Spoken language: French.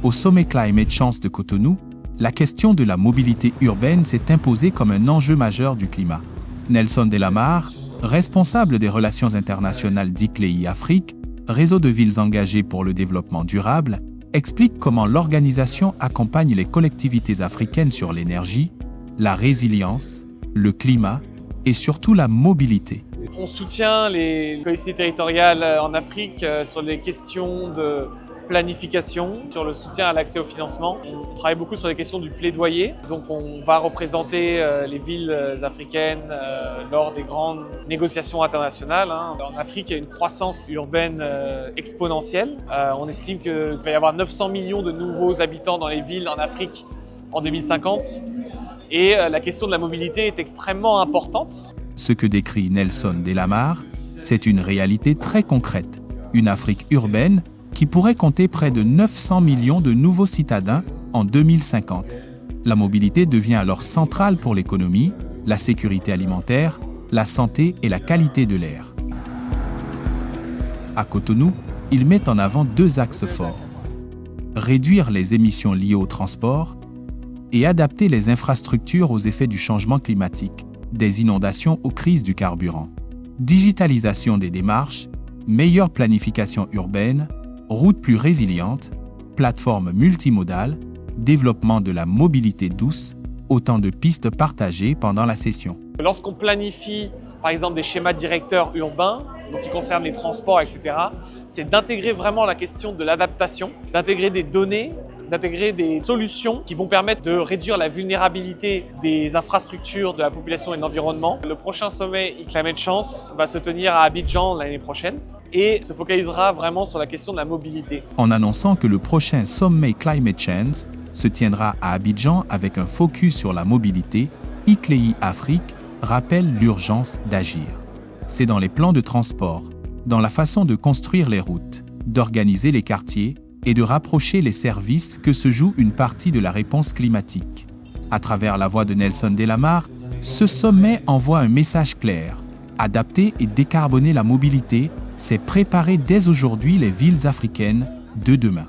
Au sommet Climate Change de Cotonou, la question de la mobilité urbaine s'est imposée comme un enjeu majeur du climat. Nelson Delamare, responsable des relations internationales d'ICLEI Afrique, réseau de villes engagées pour le développement durable, explique comment l'organisation accompagne les collectivités africaines sur l'énergie, la résilience, le climat et surtout la mobilité. On soutient les collectivités territoriales en Afrique sur les questions de planification, sur le soutien à l'accès au financement. On travaille beaucoup sur les questions du plaidoyer. Donc on va représenter les villes africaines lors des grandes négociations internationales. En Afrique, il y a une croissance urbaine exponentielle. On estime qu'il va y avoir 900 millions de nouveaux habitants dans les villes en Afrique en 2050. Et la question de la mobilité est extrêmement importante. Ce que décrit Nelson Delamare, c'est une réalité très concrète. Une Afrique urbaine qui pourrait compter près de 900 millions de nouveaux citadins en 2050. La mobilité devient alors centrale pour l'économie, la sécurité alimentaire, la santé et la qualité de l'air. À Cotonou, il met en avant deux axes forts. Réduire les émissions liées au transport et adapter les infrastructures aux effets du changement climatique, des inondations aux crises du carburant. Digitalisation des démarches, meilleure planification urbaine, routes plus résilientes, plateformes multimodales, développement de la mobilité douce, autant de pistes partagées pendant la session. Lorsqu'on planifie, par exemple, des schémas directeurs urbains, donc qui concernent les transports, etc., c'est d'intégrer vraiment la question de l'adaptation, d'intégrer des données, d'intégrer des solutions qui vont permettre de réduire la vulnérabilité des infrastructures, de la population et de l'environnement. Le prochain sommet Climate Change va se tenir à Abidjan l'année prochaine et se focalisera vraiment sur la question de la mobilité. En annonçant que le prochain sommet Climate Change se tiendra à Abidjan avec un focus sur la mobilité, ICLEI Afrique rappelle l'urgence d'agir. C'est dans les plans de transport, dans la façon de construire les routes, d'organiser les quartiers et de rapprocher les services que se joue une partie de la réponse climatique. À travers la voix de Nelson Delamare, ce sommet envoie un message clair. Adapter et décarboner la mobilité, c'est préparer dès aujourd'hui les villes africaines de demain.